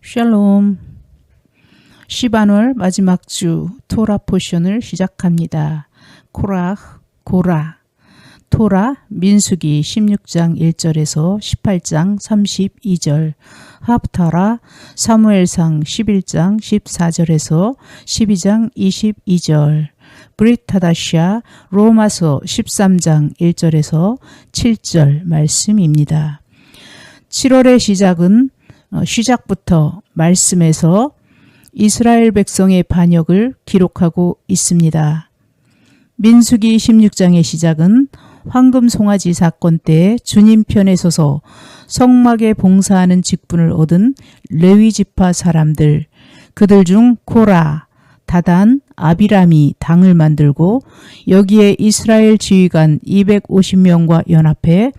샬롬. 시반월 마지막 주 토라 포션을 시작합니다. 코라흐, 고라. 토라 민수기 16장 1절에서 18장 32절, 하프타라 사무엘상 11장 14절에서 12장 22절, 브리타다시아 로마서 13장 1절에서 7절 말씀입니다. 7월의 시작부터 말씀에서 이스라엘 백성의 반역을 기록하고 있습니다. 민수기 16장의 시작은 황금 송아지 사건 때 주님 편에 서서 성막에 봉사하는 직분을 얻은 레위 지파 사람들, 그들 중 코라, 다단, 아비람이 당을 만들고 여기에 이스라엘 지휘관 250명과 연합해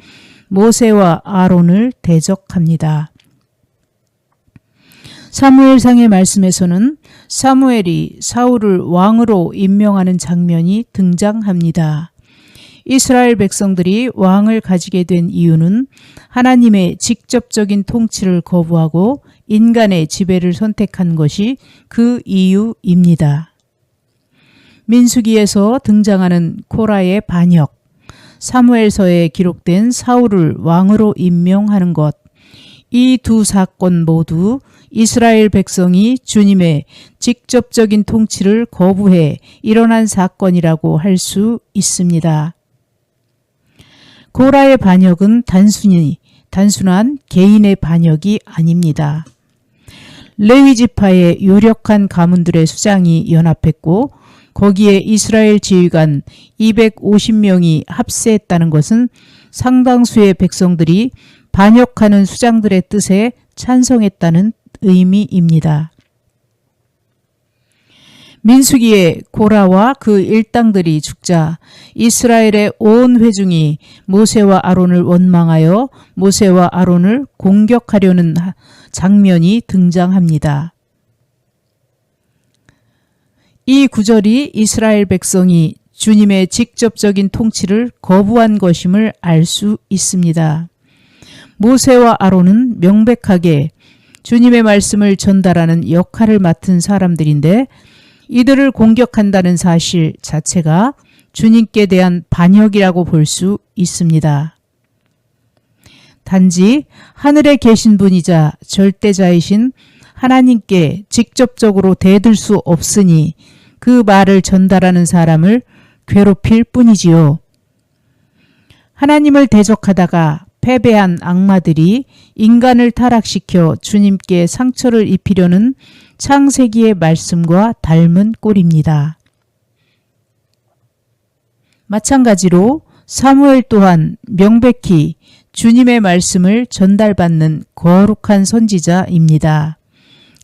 모세와 아론을 대적합니다. 사무엘상의 말씀에서는 사무엘이 사울을 왕으로 임명하는 장면이 등장합니다. 이스라엘 백성들이 왕을 가지게 된 이유는 하나님의 직접적인 통치를 거부하고 인간의 지배를 선택한 것이 그 이유입니다. 민수기에서 등장하는 코라의 반역, 사무엘서에 기록된 사울을 왕으로 임명하는 것, 이 두 사건 모두 이스라엘 백성이 주님의 직접적인 통치를 거부해 일어난 사건이라고 할 수 있습니다. 고라의 반역은 단순한 개인의 반역이 아닙니다. 레위 지파의 유력한 가문들의 수장이 연합했고 거기에 이스라엘 지휘관 250명이 합세했다는 것은 상당수의 백성들이 반역하는 수장들의 뜻에 찬성했다는 의미입니다. 민수기에 고라와 그 일당들이 죽자 이스라엘의 온 회중이 모세와 아론을 원망하여 모세와 아론을 공격하려는 장면이 등장합니다. 이 구절이 이스라엘 백성이 주님의 직접적인 통치를 거부한 것임을 알 수 있습니다. 모세와 아론은 명백하게 주님의 말씀을 전달하는 역할을 맡은 사람들인데 이들을 공격한다는 사실 자체가 주님께 대한 반역이라고 볼 수 있습니다. 단지 하늘에 계신 분이자 절대자이신 하나님께 직접적으로 대들 수 없으니 그 말을 전달하는 사람을 괴롭힐 뿐이지요. 하나님을 대적하다가 패배한 악마들이 인간을 타락시켜 주님께 상처를 입히려는 창세기의 말씀과 닮은 꼴입니다. 마찬가지로 사무엘 또한 명백히 주님의 말씀을 전달받는 거룩한 선지자입니다.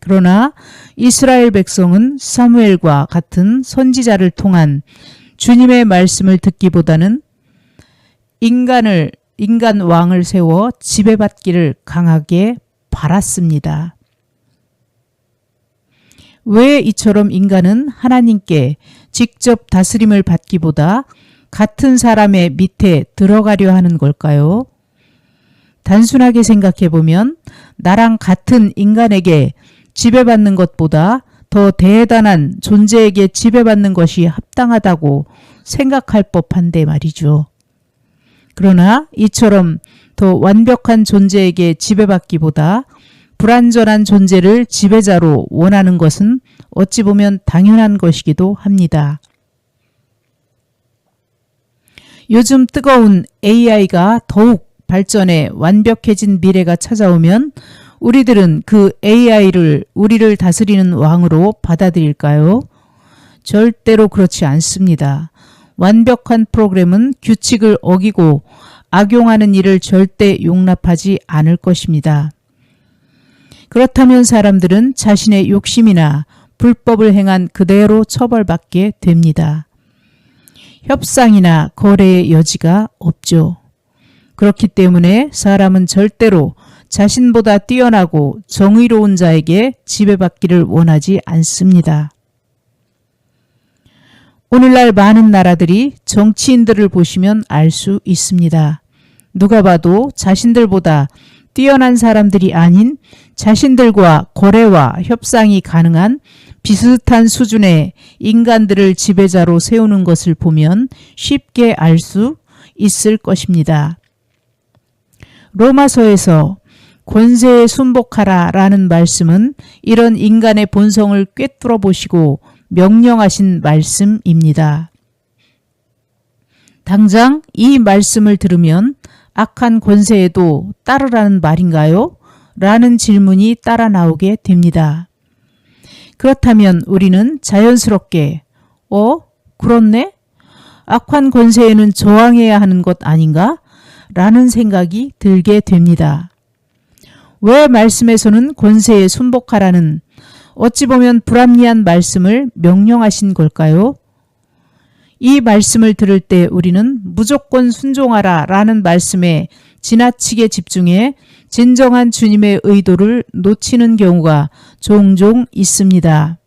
그러나 이스라엘 백성은 사무엘과 같은 선지자를 통한 주님의 말씀을 듣기보다는 인간 왕을 세워 지배받기를 강하게 바랐습니다. 왜 이처럼 인간은 하나님께 직접 다스림을 받기보다 같은 사람의 밑에 들어가려 하는 걸까요? 단순하게 생각해 보면 나랑 같은 인간에게 지배받는 것보다 더 대단한 존재에게 지배받는 것이 합당하다고 생각할 법한데 말이죠. 그러나 이처럼 더 완벽한 존재에게 지배받기보다 불완전한 존재를 지배자로 원하는 것은 어찌 보면 당연한 것이기도 합니다. 요즘 뜨거운 AI가 더욱 발전해 완벽해진 미래가 찾아오면 우리들은 그 AI를 우리를 다스리는 왕으로 받아들일까요? 절대로 그렇지 않습니다. 완벽한 프로그램은 규칙을 어기고 악용하는 일을 절대 용납하지 않을 것입니다. 그렇다면 사람들은 자신의 욕심이나 불법을 행한 그대로 처벌받게 됩니다. 협상이나 거래의 여지가 없죠. 그렇기 때문에 사람은 절대로 자신보다 뛰어나고 정의로운 자에게 지배받기를 원하지 않습니다. 오늘날 많은 나라들이 정치인들을 보시면 알 수 있습니다. 누가 봐도 자신들보다 뛰어난 사람들이 아닌 자신들과 거래와 협상이 가능한 비슷한 수준의 인간들을 지배자로 세우는 것을 보면 쉽게 알 수 있을 것입니다. 로마서에서 권세에 순복하라 라는 말씀은 이런 인간의 본성을 꿰뚫어 보시고 명령하신 말씀입니다. 당장 이 말씀을 들으면 악한 권세에도 따르라는 말인가요? 라는 질문이 따라 나오게 됩니다. 그렇다면 우리는 자연스럽게 그렇네? 악한 권세에는 저항해야 하는 것 아닌가? 라는 생각이 들게 됩니다. 왜 말씀에서는 권세에 순복하라는 어찌 보면 불합리한 말씀을 명령하신 걸까요? 이 말씀을 들을 때 우리는 무조건 순종하라 라는 말씀에 지나치게 집중해 진정한 주님의 의도를 놓치는 경우가 종종 있습니다.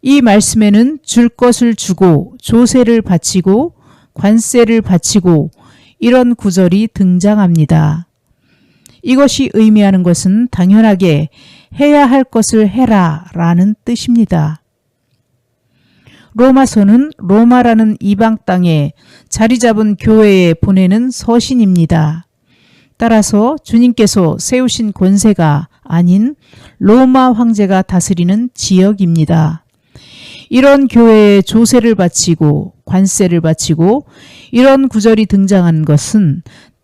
이 말씀에는 줄 것을 주고 조세를 바치고 관세를 바치고 이런 구절이 등장합니다. 이것이 의미하는 것은 당연하게 해야 할 것을 해라 라는 뜻입니다. 로마서는 로마라는 이방 땅에 자리 잡은 교회에 보내는 서신입니다. 따라서 주님께서 세우신 권세가 아닌 로마 황제가 다스리는 지역입니다. 이런 교회에 조세를 바치고 관세를 바치고 이런 구절이 등장한 것은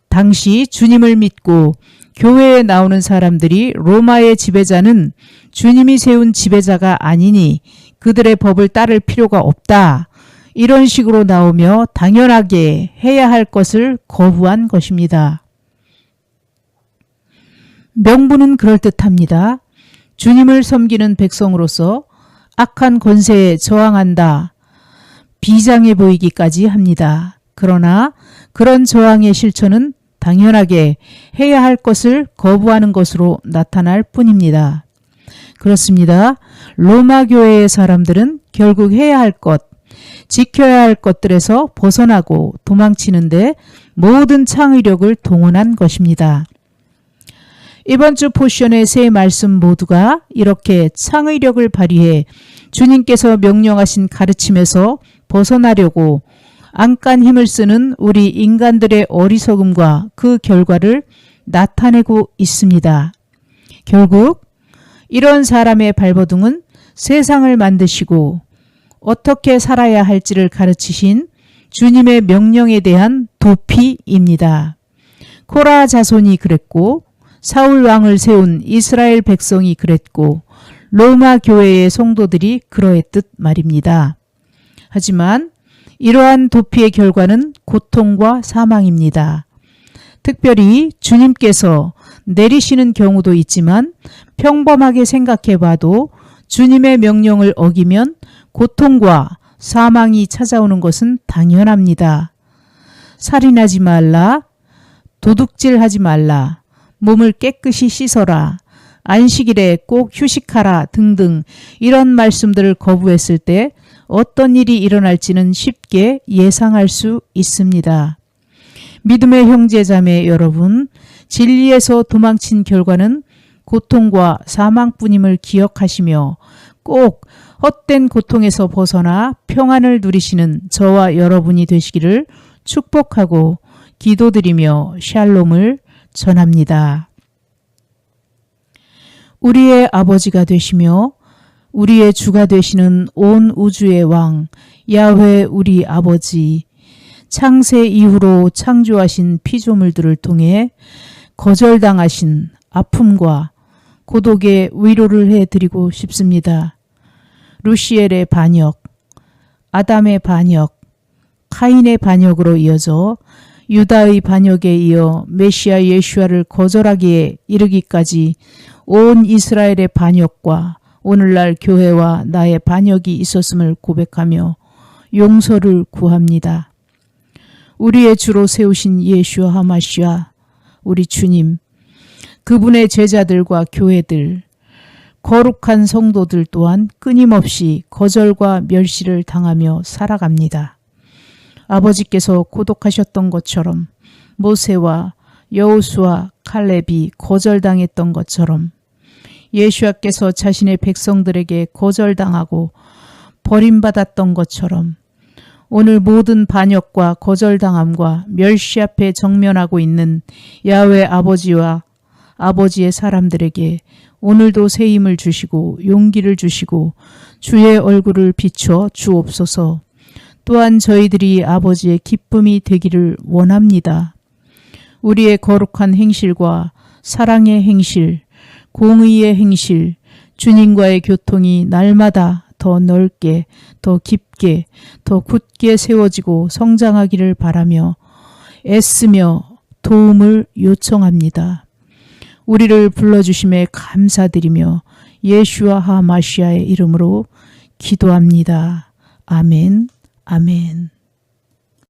당시 주님을 믿고 교회에 나오는 사람들이 로마의 지배자는 주님이 세운 지배자가 아니니 그들의 법을 따를 필요가 없다. 이런 식으로 나오며 당연하게 해야 할 것을 거부한 것입니다. 명분은 그럴듯합니다. 주님을 섬기는 백성으로서 악한 권세에 저항한다. 비장해 보이기까지 합니다. 그러나 그런 저항의 실천은 당연하게 해야 할 것을 거부하는 것으로 나타날 뿐입니다. 그렇습니다. 로마 교회의 사람들은 결국 해야 할 것, 지켜야 할 것들에서 벗어나고 도망치는데 모든 창의력을 동원한 것입니다. 이번 주 포션의 세 말씀 모두가 이렇게 창의력을 발휘해 주님께서 명령하신 가르침에서 벗어나려고 안간 힘을 쓰는 우리 인간들의 어리석음과 그 결과를 나타내고 있습니다. 결국 이런 사람의 발버둥은 세상을 만드시고 어떻게 살아야 할지를 가르치신 주님의 명령에 대한 도피입니다. 코라 자손이 그랬고 사울 왕을 세운 이스라엘 백성이 그랬고 로마 교회의 성도들이 그러했듯 말입니다. 하지만 이러한 도피의 결과는 고통과 사망입니다. 특별히 주님께서 내리시는 경우도 있지만 평범하게 생각해 봐도 주님의 명령을 어기면 고통과 사망이 찾아오는 것은 당연합니다. 살인하지 말라, 도둑질하지 말라, 몸을 깨끗이 씻어라, 안식일에 꼭 휴식하라 등등 이런 말씀들을 거부했을 때 어떤 일이 일어날지는 쉽게 예상할 수 있습니다. 믿음의 형제자매 여러분, 진리에서 도망친 결과는 고통과 사망뿐임을 기억하시며 꼭 헛된 고통에서 벗어나 평안을 누리시는 저와 여러분이 되시기를 축복하고 기도드리며 샬롬을 전합니다. 우리의 아버지가 되시며 우리의 주가 되시는 온 우주의 왕 야훼 우리 아버지, 창세 이후로 창조하신 피조물들을 통해 거절당하신 아픔과 고독의 위로를 해드리고 싶습니다. 루시엘의 반역, 아담의 반역, 카인의 반역으로 이어져 유다의 반역에 이어 메시아 예수아를 거절하기에 이르기까지 온 이스라엘의 반역과 오늘날 교회와 나의 반역이 있었음을 고백하며 용서를 구합니다. 우리의 주로 세우신 예수와 하마시아 우리 주님, 그분의 제자들과 교회들, 거룩한 성도들 또한 끊임없이 거절과 멸시를 당하며 살아갑니다. 아버지께서 고독하셨던 것처럼 모세와 여호수아, 칼렙이 거절당했던 것처럼 예수와께서 자신의 백성들에게 거절당하고 버림받았던 것처럼 오늘 모든 반역과 거절당함과 멸시 앞에 정면하고 있는 야훼 아버지와 아버지의 사람들에게 오늘도 새 힘을 주시고 용기를 주시고 주의 얼굴을 비춰 주옵소서. 또한 저희들이 아버지의 기쁨이 되기를 원합니다. 우리의 거룩한 행실과 사랑의 행실, 공의의 행실, 주님과의 교통이 날마다 더 넓게, 더 깊게, 더 굳게 세워지고 성장하기를 바라며 애쓰며 도움을 요청합니다. 우리를 불러주심에 감사드리며 예슈아 하마시아의 이름으로 기도합니다. 아멘, 아멘.